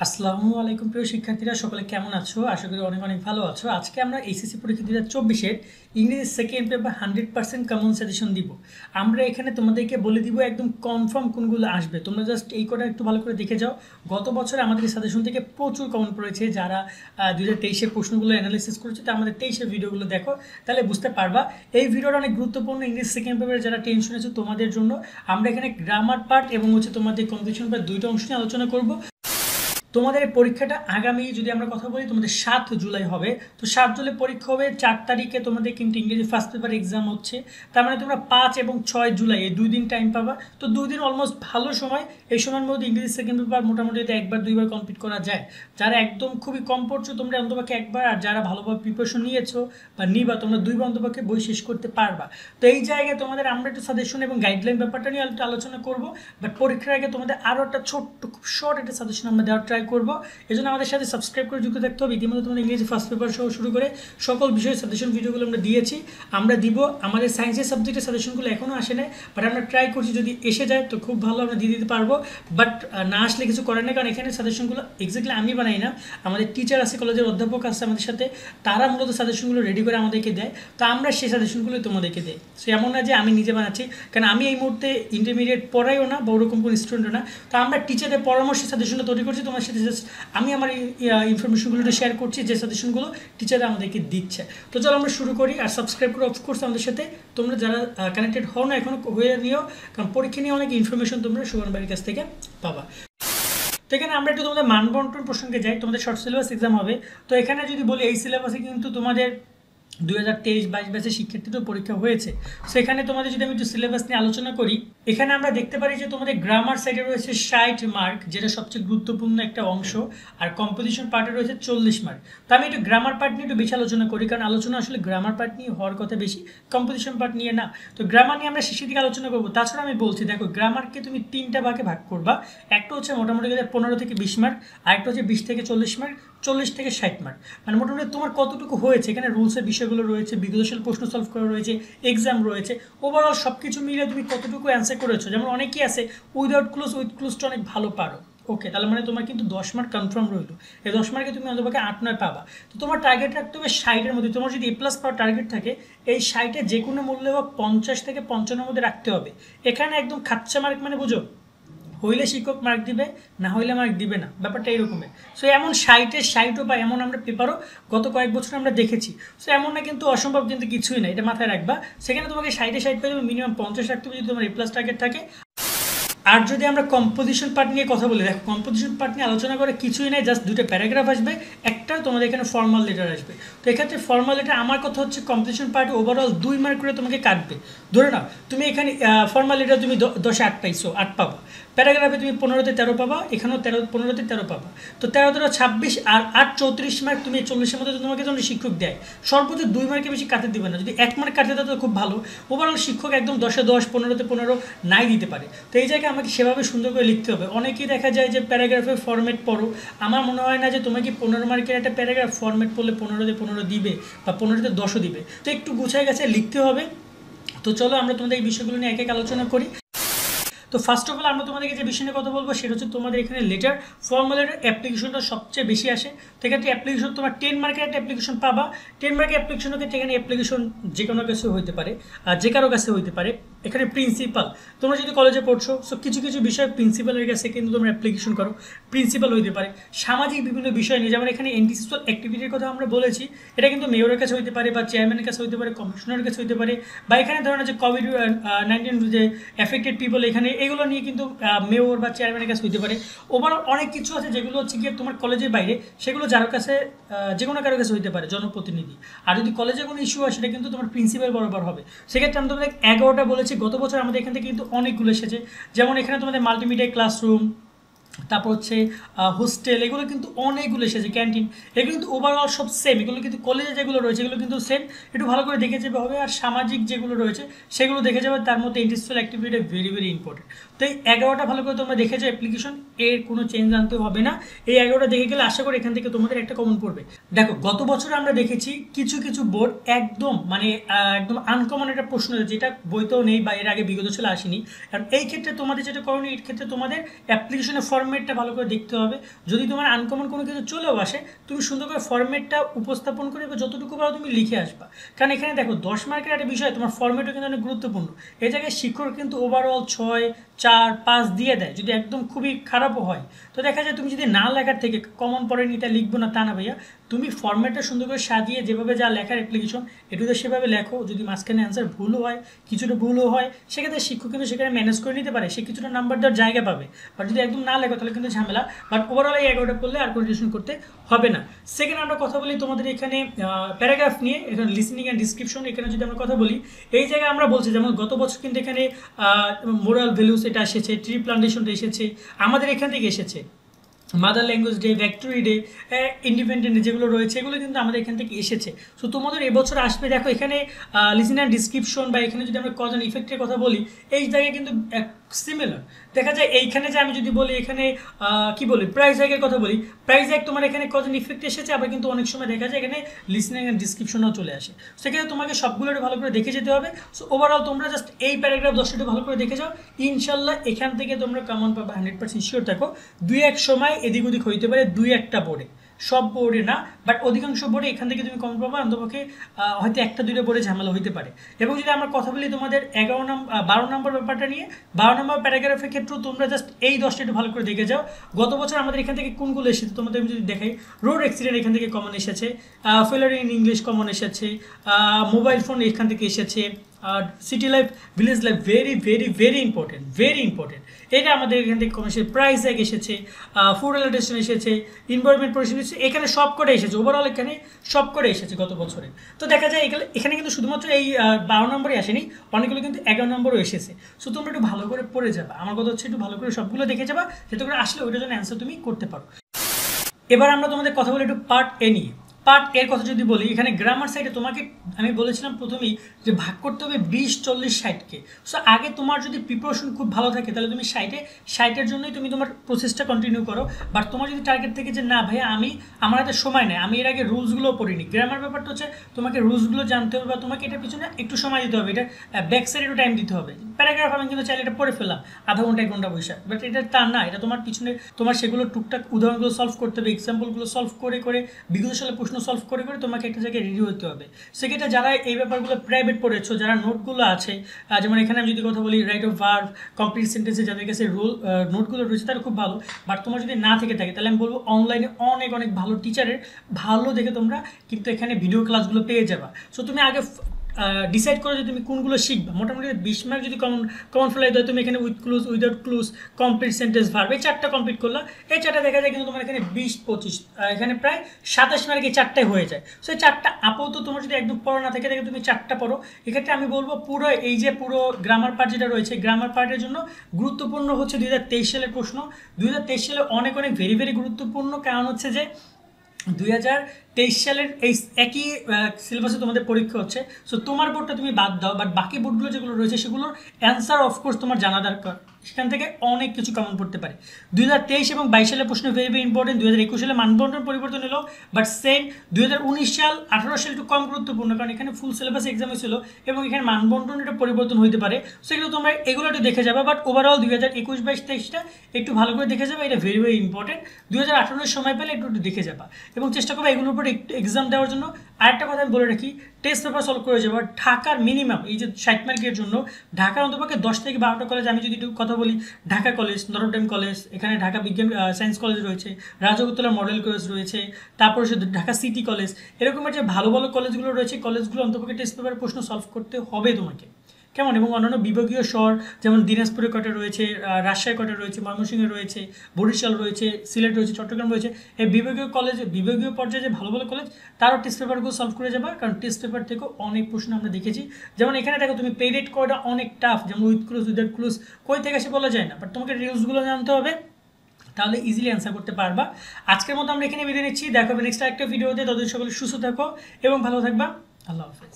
আসসালামু আলাইকুম প্রিয় শিক্ষার্থীরা, সকলে কেমন আছো? আশা করি অনেক অনেক ভালো আছো। আজকে আমরা এইচএসসি পরীক্ষা 2024-এর ইংরেজি সেকেন্ড পেপার 100% কমন সাজেশন দিব। আমরা এখানে তোমাদেরকে বলে দিব একদম কনফার্ম কোনগুলো আসবে। তোমরা জাস্ট এই কটা একটু ভালো করে দেখে যাও। গত বছর আমাদের এই সাজেশন থেকে প্রচুর কমন পড়েছে। যারা 2023-এর প্রশ্নগুলো অ্যানালিসিস করেছে তা আমাদের 23-এর ভিডিওগুলো দেখো, তাহলে বুঝতে পারবা। এই ভিডিওটা অনেক গুরুত্বপূর্ণ ইংরেজি সেকেন্ড পেপারে যারা টেনশন আছে তোমাদের জন্য। আমরা এখানে গ্রামার পার্ট এবং তোমাদের কম্পিটিশন পার্ট দুইটা অংশ নিয়ে আলোচনা করব। তোমাদের পরীক্ষাটা আগামী যদি আমরা কথা বলি তোমাদের 7 জুলাই হবে। তো 7 জুলাই পরীক্ষা হবে, 4 তারিখে তোমাদের কিন্তু ইংরেজি ফার্স্ট পেপার এক্সাম হচ্ছে। তার মানে তোমরা 5 এবং 6 জুলাই এই 2 দিন টাইম পাবা। তো 2 দিন অলমোস্ট ভালো সময়। এই সময়ের মধ্যে ইংরেজি সেকেন্ড পেপার মোটামুটি একবার দুইবার কমপ্লিট করা যায়। যারা একদম খুবই কম পড়ছো তোমরা অন্তপক্ষে একবার, আর যারা ভালোভাবে প্রিপারেশন নিয়েছো বা নিবা তোমরা দুইবার অন্তপক্ষে বই শেষ করতে পারবা। তো এই জায়গায় তোমাদের আমরা একটু সাজেশন এবং গাইডলাইন ব্যাপারটা নিয়ে একটু আলোচনা করবো। বাট পরীক্ষার আগে তোমাদের আরও একটা ছোট্ট খুব শর্ট একটা সাজেশন আমরা দেওয়ার ট্রাই করবো। এই জন্য আমাদের সাথে সাবস্ক্রাইব করে যুক্ত থাকতে হবে। ইতিমধ্যে তোমাদের ইংরেজি ফার্স্ট পেপার সহ শুরু করে সকল বিষয়ের সাজেশন ভিডিওগুলো আমরা দিয়েছি, আমরা দিব। আমাদের সায়েন্সের সাবজেক্টের সাজেশনগুলো এখনও আসে নাই, বাট আমরা ট্রাই করছি যদি এসে যায় তো খুব ভালো, আমরা দিয়ে দিতে পারবো। বাট না আসলে কিছু করার নেই, কারণ এখানে সাজেশনগুলো এক্স্যাক্টলি আমি বানাই না, আমাদের টিচার আছে, কলেজের অধ্যাপক আছে আমাদের সাথে, তারা মূলত সাজেশনগুলো রেডি করে আমাদেরকে দেয়। তো আমরা সেই সাজেশনগুলো তোমাদেরকে দেই। সো এমন না যে আমি নিজে বানাচ্ছি, কারণ আমি এই মুহূর্তে ইন্টারমিডিয়েট পড়াইও না বা ওরকম কোনো স্টুডেন্টও না। তো আমরা টিচারের পরামর্শে সাজেশনটা তৈরি করছি, তোমার সাথে জাস্ট আমি আমার ইনফরমেশনগুলো শেয়ার করছি, যে সাজেশনগুলো টিচাররা আমাদেরকে দিচ্ছে। তো চলো আমরা শুরু করি। আর সাবস্ক্রাইব করে অফকোর্স আমাদের সাথে তোমরা যারা কানেক্টেড হও না এখনও হয়ে নিও, কারণ পরীক্ষা নিয়ে অনেক ইনফরমেশন তোমরা সুমন ভাইয়ের কাছ থেকে পাবা। তো এখানে আমরা একটু তোমাদের মানবন্টন প্রসঙ্গে যাই। তোমাদের শর্ট সিলেবাস এক্সাম হবে। তো এখানে যদি বলি এই সিলেবাসে কিন্তু তোমাদের 2023-22 ব্যাচের শিক্ষার্থীদের পরীক্ষা হয়েছে। সেখানে তোমাদের যদি আমি একটু সিলেবাস নিয়ে আলোচনা করি, এখানে আমরা দেখতে পারি যে তোমাদের গ্রামার সাইডে রয়েছে 60 মার্ক, যেটা সবচেয়ে গুরুত্বপূর্ণ একটা অংশ, আর কম্পোজিশন পার্টে রয়েছে 40 মার্ক। তো আমি একটু গ্রামার পার্ট নিয়ে একটু বেশি আলোচনা করি, কারণ আলোচনা আসলে গ্রামার পার্ট নিয়ে হওয়ার কথা বেশি, কম্পোজিশন পার্ট নিয়ে না। তো গ্রামার নিয়ে আমরা শেষের দিকে আলোচনা করবো। তাছাড়া আমি বলছি দেখো, গ্রামারকে তুমি 3টা ভাগে ভাগ করবা। একটা হচ্ছে মোটামুটি 15 থেকে 20 মার্ক, আরেকটা হচ্ছে 20 থেকে 40 মার্ক, 40 থেকে 60 মার্ক। মানে মোটামুটি তোমার কতটুকু হয়েছে, এখানে রুলসের বিষয়গুলো রয়েছে, বিগতশীল প্রশ্ন সলভ করা রয়েছে, এক্সাম রয়েছে, ওভারঅল সব কিছু মিলে তুমি কতটুকু অ্যান্সার করেছো। যেমন অনেকেই আছে উইদাউট ক্লোজ, উইথ ক্লোজটা অনেক ভালো পারো। ওকে, তাহলে মানে তোমার কিন্তু 10 মার্ক কনফার্ম রইল। এই 10 মার্কে তুমি অন্তপক্ষে 8-9 পাবা। তো তোমার টার্গেট রাখতে হবে 60-এর মধ্যে। তোমার যদি A+ পাওয়ার টার্গেট থাকে, এই 60-এ যে কোনো মূল্যে হোক 50 থেকে 55-এর মধ্যে রাখতে হবে। এখানে একদম খাচ্চা মার্ক মানে বুঝো, হইলে শিক্ষক মার্ক দিবে, না হইলে মার্ক দিবে না, ব্যাপারটা এইরকমের। সো এমন 60-60ও বা এমন আমরা পেপারও গত কয়েক বছর আমরা দেখেছি। সো এমন না কিন্তু অসম্ভব, কিন্তু কিছুই না, এটা মাথায় রাখবা। সেখানে তোমাকে 60-60 পেয়ে যাবে, মিনিমাম 50 রাখতে হবে যদি তোমার A+ টার্গেট থাকে। আর যদি আমরা কম্পোজিশন পার্ট নিয়ে কথা বলি, দেখো কম্পোজিশন পার্ট নিয়ে আলোচনা করে কিছুই নাই, জাস্ট দুটো প্যারাগ্রাফ আসবে, একটা তোমাদের এখানে ফর্মাল লেটার আসবে। তো এক্ষেত্রে ফর্মাল লেটার, আমার কথা হচ্ছে কম্পোজিশন পার্ট ওভারঅল 2 মার্ক করে তোমাকে কাটবে। ধরে নাও তুমি এখানে ফর্মাল লেটার তুমি 10-এ 8 পাইছো, 8 পাবা। প্যারাগ্রাফে তুমি 15-তে 13 পাবা, এখানেও 15-তে 13 পাবা। তো 13-13 26 আর 8 34 মার্ক। তুমি 40-এর মধ্যে তোমাকে যখন শিক্ষক দেয় সর্বোচ্চ 2 মার্কের বেশি কাটতে দিবে না। যদি 1 মার্ক কাটতে দেয় তো খুব ভালো। ওভারঅল শিক্ষক একদম 10-এ 10, 15-তে 15 নাই দিতে পারে। তো এই জায়গায় আমাকে সেভাবে সুন্দর করে লিখতে হবে। অনেকেই দেখা যায় যে প্যারাগ্রাফের ফরম্যাট পড়ো, আমার মনে হয় না যে তোমাকে 15 মার্কের একটা প্যারাগ্রাফ ফরম্যাট পড়লে 15-তে 15 দিবে বা 15-তে 10ও দিবে। তো একটু গুছায় গেছে লিখতে হবে। তো চলো আমরা তোমাদের এই বিষয়গুলো নিয়ে এক এক আলোচনা করি। তো ফার্স্ট অফ অল আমরা তোমাদেরকে যে বিষয় নিয়ে কথা বলবো সেটা হচ্ছে তোমাদের এখানে লেটার, ফর্মাল লেটার অ্যাপ্লিকেশনটা সবচেয়ে বেশি আসে। তো এক্ষেত্রে অ্যাপ্লিকেশন তোমার 10 মার্কের একটা অ্যাপ্লিকেশন পাবা। 10 মার্কের অ্যাপ্লিকেশনের ক্ষেত্রে এখানে অ্যাপ্লিকেশন যে কোনো কাছে হইতে পারে, আর যে কারো কাছে হইতে পারে। এখানে প্রিন্সিপাল, তোমরা যদি কলেজে পড়ছো সো কিছু কিছু বিষয় প্রিন্সিপালের কাছে কিন্তু তোমরা অ্যাপ্লিকেশন করো, প্রিন্সিপাল হইতে পারে। সামাজিক বিভিন্ন বিষয় নিয়ে, যেমন এখানে এন্টিসোশাল অ্যাক্টিভিটির কথা আমরা বলেছি, এটা কিন্তু মেয়রের কাছে হইতে পারে বা চেয়ারম্যানের কাছে হইতে পারে, কমিশনারের কাছে হইতে পারে, বা এখানে ধরো যে COVID-19 যে এফেক্টেড পিপল, এখানে এগুলো নিয়ে কিন্তু মেয়র বা চেয়ারম্যানের কাছে হইতে পারে। ওভারঅল অনেক কিছু আছে যেগুলো হচ্ছে গিয়ে তোমার কলেজের বাইরে, সেগুলো যার কাছে যে কোনো কারোর কাছে হইতে পারে, জনপ্রতিনিধি। আর যদি কলেজে কোনো ইস্যু হয় সেটা কিন্তু তোমার প্রিন্সিপাল বরাবর হবে। সেক্ষেত্রে আমি তোমাদের 11টা বলেছি, গত বছর আমাদের এখান থেকে কিন্তু অনেকগুলো এসেছে। যেমন এখানে তোমাদের মাল্টিমিডিয়া ক্লাসরুম, তারপর হচ্ছে হোস্টেল, এগুলো কিন্তু অনেকগুলো এসেছে, ক্যান্টিন, এগুলো কিন্তু ওভারঅল সব সেম। এগুলো কিন্তু কলেজে যেগুলো রয়েছে এগুলো কিন্তু সেম, একটু ভালো করে দেখে যাবে হবে। আর সামাজিক যেগুলো রয়েছে সেগুলো দেখে যাবে, তার মধ্যে intellectual activity very very important. তো এই 11টা ভালো করে তোমরা দেখে যাও অ্যাপ্লিকেশন, এর কোনো চেঞ্জ আনতে হবে না। এই 11টা দেখে গেলে আশা করি এখান থেকে তোমাদের একটা কমন পড়বে। দেখো গত বছর আমরা দেখেছি কিছু কিছু বোর্ড একদম মানে একদম আনকমন একটা প্রশ্ন, যেটা বইতেও নেই বা এর আগে বিগত ছিল আসেনি। কারণ এই ক্ষেত্রে তোমাদের যেটা করণীয়, এর ক্ষেত্রে তোমাদের অ্যাপ্লিকেশনের ফর্ম ফরম্যাটটা ভালো করে দেখতে হবে। যদি তোমার আনকমন কোনো কিছু চলেও আসে, তুমি সুন্দর করে ফরম্যাটটা উপস্থাপন করে বা যতটুকু পারো তুমি লিখে আসবা। কারণ এখানে দেখো 10 মার্কের একটা বিষয়, তোমার ফরম্যাটও কিন্তু অনেক গুরুত্বপূর্ণ। এই জায়গায় শিক্ষক কিন্তু ওভারঅল 6, 4, 5 দিয়ে দেয়, যদি একদম খুবই খারাপও হয়। তো দেখা যায় তুমি যদি না লেখার থেকে কমন পড়েনি এটা লিখবো না তা না ভাইয়া, তুমি ফরম্যাটটা সুন্দর করে সাজিয়ে যেভাবে যা লেখার অ্যাপ্লিকেশন এটুকু সেভাবে লেখো। যদি মাঝখানে অ্যান্সার ভুলও হয়, কিছুটা ভুলও হয়, সেক্ষেত্রে শিক্ষক কিন্তু সেখানে ম্যানেজ করে নিতে পারে, সে কিছুটা নাম্বার দেওয়ার জায়গা পাবে। বাট যদি একদম না লেখো তাহলে কিন্তু ঝামেলা। বাট ওভারঅল এই 11টা করলে আর কোনো টিউশন করতে হবে না। সেকেন্ড আমরা কথা বলি তোমাদের এখানে প্যারাগ্রাফ নিয়ে। এখানে লিসনিং অ্যান্ড ডিসক্রিপশন, এখানে যদি আমরা কথা বলি, এই জায়গায় আমরা বলছি যেমন গত বছর কিন্তু এখানে মোরাল ভ্যালুস এটা এসেছে, ট্রি প্লান্টেশনটা এসেছে, আমাদের এখান থেকে এসেছে। Mother language day, victory day, independent day যেগুলো রয়েছে এগুলো কিন্তু আমাদের এখান থেকে এসেছে। সো তোমাদের এবছর আসবে দেখো এখানে লিসেন অ্যান্ড ডিসক্রিপশন বা এখানে যদি আমরা কজ অ্যান্ড ইফেক্টের কথা বলি, এই জায়গায় কিন্তু সিমিলার দেখা যায়। এইখানে যে আমি যদি বলি এখানে কি বলি প্রাইস হ্যাগের কথা বলি, প্রাইস হ্যাগ তোমার এখানে কজ অ্যান্ড ইফেক্ট এসেছে, আবার কিন্তু অনেক সময় দেখা যায় এখানে লিসনিং অ্যান্ড ডিসক্রিপশনও চলে আসে। সেক্ষেত্রে তোমাকে সবগুলো ভালো করে দেখে যেতে হবে। সো ওভারঅল তোমরা জাস্ট এই প্যারাগ্রাফ 10টা ভালো করে দেখে যাও, ইনশাল্লাহ এখান থেকে তোমরা কমন পাবে 100% শিওর থাকো। 2-1 সময় এদিক ওদিক হইতে পারে, 2-1টা বোর্ডে, সব বোর্ডে না, বাট অধিকাংশ বোর্ডে এখান থেকে তুমি কমন পাবে। অন্তপক্ষে হয়তো 1-2টা বোর্ডে ঝামেলা হইতে পারে। এবং যদি আমরা কথা বলি তোমাদের 12 নম্বর ব্যাপারটা নিয়ে, 12 নম্বর প্যারাগ্রাফের ক্ষেত্রেও তোমরা জাস্ট এই 10টা একটু ভালো করে দেখে যাও। গত বছর আমাদের এখান থেকে কোনগুলো এসেছে তোমাদের আমি যদি দেখাই, রোড অ্যাক্সিডেন্ট এখান থেকে কমন এসেছে, ফেলার ইন ইংলিশ কমন এসেছে, মোবাইল ফোন এখান থেকে এসেছে, আর city life, village life, very very very important, very important, এটা আমাদের এখান থেকে কমন এসেছে। প্রাইস এক এসেছে, ফুড রিলেটেশন এসেছে, এনভায়রনমেন্ট পরিষেবা এসেছে, এখানে সব করে এসেছে, ওভারঅল এখানে সব করে এসেছে গত বছরে। তো দেখা যায় এখানে কিন্তু শুধুমাত্র এই 12 নম্বরই আসেনি, অনেকগুলো কিন্তু 11 নম্বরও এসেছে। সো তোমরা একটু ভালো করে পড়ে যাবা, আমার কথা হচ্ছে একটু ভালো করে সবগুলো দেখে যাবা, যাতে করে আসলে ওইটার জন্য অ্যান্সার তুমি করতে পারো। এবার আমরা তোমাদের কথা বলি একটু পার্ট এ নিয়ে। পার্ট এর কথা যদি বলি, এখানে গ্রামার সাইডে তোমাকে আমি বলেছিলাম প্রথমেই যে ভাগ করতে হবে 20, 40, 60কে। সো আগে তোমার যদি প্রিপারেশন খুব ভালো থাকে তাহলে তুমি 60-এর জন্যই তুমি তোমার প্রসেসটা কন্টিনিউ করো। বাট তোমার যদি টার্গেট থেকে যে না ভাইয়া আমার হাতে সময় নেই, আমি এর আগে রুলসগুলো পড়িনি, গ্রামার ব্যাপারটা হচ্ছে তোমাকে রুলসগুলো জানতে হবে বা তোমাকে এটার পিছনে একটু সময় দিতে হবে, এটা ব্যাক সাইডে একটু টাইম দিতে হবে। প্যারাগ্রাফ আমি কিন্তু চাইলে এটা পড়ে ফেললাম আধা ঘন্টা 1 ঘন্টা বৈশাখ, বাট এটা তা না, এটা তোমার পিছনে তোমার সেগুলো টুকটাক উদাহরণগুলো সলভ করতে হবে, এক্সাম্পলগুলো সলভ করে করে, বিগত সালে প্রশ্ন সলভ করে করে তোমাকে একটা জায়গায় রেডি হতে হবে। সেক্ষেত্রে যারা এই ব্যাপারগুলো প্রাইভেট পড়েছো, যারা নোটগুলো আছে, যেমন এখানে আমি যদি কথা বলি রাইট অফ ভার্ব, কমপ্লিট সেন্টেন্সে যাদের কাছে নোটগুলো রয়েছে তারা খুব ভালো। বাট তোমার যদি না থেকে থাকে তাহলে আমি বলবো অনলাইনে অনেক অনেক ভালো টিচারের ভালো দেখে তোমরা কিন্তু এখানে ভিডিও ক্লাসগুলো পেয়ে যাবা। সো তুমি আগে ডিসাইড করো যে তুমি কোনগুলো শিখবা। মোটামুটি 20 মার্ক যদি কমন ফেলাই দেয়, তুমি এখানে with clues, without clues, complete sentence, verb, এই 4টা কমপ্লিট করলা। এই 4টা দেখা যায় কিন্তু তোমার এখানে 20-25, এখানে প্রায় 27 মার্ক এই 4টায় হয়ে যায়। সো এই 4টা আপাতত তোমার যদি একদম পড়া না থাকে তুমি 4টা পড়ো। এক্ষেত্রে আমি বলবো পুরো এই যে পুরো গ্রামার পার্ট যেটা রয়েছে, গ্রামার পার্টের জন্য গুরুত্বপূর্ণ হচ্ছে 2023 সালের প্রশ্ন। 2023 সালে অনেক অনেক ভেরি ভেরি গুরুত্বপূর্ণ, কারণ হচ্ছে যে 2023 সালের এই একই সিলেবাসে তোমাদের পরীক্ষা হচ্ছে। সো তোমার বোর্ডটা তুমি বাদ দাও, বাট বাকি বোর্ডগুলো যেগুলো রয়েছে সেগুলোর অ্যান্সার অফকোর্স তোমার জানা দরকার, সেখান থেকে অনেক কিছু কমন পড়তে পারে। 2023 এবং 22 সালের প্রশ্ন ভেরি ভেরি ইম্পর্টেন্ট। 2021 সালে মানদণ্ডের পরিবর্তন এলো, বাট সেম 2019 সাল 18 সাল একটু কম গুরুত্বপূর্ণ, কারণ এখানে ফুল সিলেবাস এক্সাম ছিল এবং এখানে মানদণ্ডের একটা পরিবর্তন হতে পারে। সেগুলো তোমরা এগুলো একটু দেখে যাবে। বাট ওভারঅল 2021, 22, 23টা একটু ভালো করে দেখে যাবে, এটা ভেরি ভেরি ইম্পর্টেন্ট। 2018 সময় পেলে একটু দেখে যাবা এবং চেষ্টা করবে এগুলোর উপর একটু এক্সাম দেওয়ার জন্য। আরেকটা কথা আমি বলে রাখি, টেস্ট পেপার সলভ করে যাবো। ঢাকার মিনিমাম এই যে 60 মার্কের জন্য ঢাকার অন্তপক্ষে 10 থেকে 12টা কলেজ, আমি যদি একটু কথা বলি, ঢাকা কলেজ, নটরডেম কলেজ, এখানে ঢাকা বিজ্ঞান সায়েন্স কলেজ রয়েছে, রাজউত্তলা মডেল কলেজ রয়েছে, তারপর হচ্ছে ঢাকা সিটি কলেজ, এরকমের যে ভালো ভালো কলেজগুলো রয়েছে, কলেজগুলো অন্তপক্ষে টেস্ট পেপারের প্রশ্ন সলভ করতে হবে তোমাকে, কেমন। এবং অন্যান্য বিভাগীয় শহর যেমন দিনাজপুরে কটা রয়েছে, রাজশাহী কটা রয়েছে, ময়মনসিংহে রয়েছে, বরিশাল রয়েছে, সিলেট রয়েছে, চট্টগ্রাম রয়েছে, এই বিভাগীয় কলেজ, বিভাগীয় পর্যায়ে যে ভালো ভালো কলেজ তারও টেস্ট পেপারগুলো সলভ করে যাবে, কারণ টেস্ট পেপার থেকেও অনেক প্রশ্ন আমরা দেখেছি। যেমন এখানে দেখো তুমি পেডেড কয়টা অনেক টাফ, যেমন উইথ ক্লুজ, উইদাউট ক্লুজ, কই থেকে আসে বলা যায় না, বাট তোমাকে রিলসগুলো জানতে হবে, তাহলে ইজিলি অ্যান্সার করতে পারবা। আজকের মতো আমরা এখানে বিদায় নিচ্ছি, দেখা হবে নেক্সট একটা ভিডিওতে। ততদিন সকলে সুস্থ থাকো এবং ভালো থাকবা। আল্লাহ হাফেজ।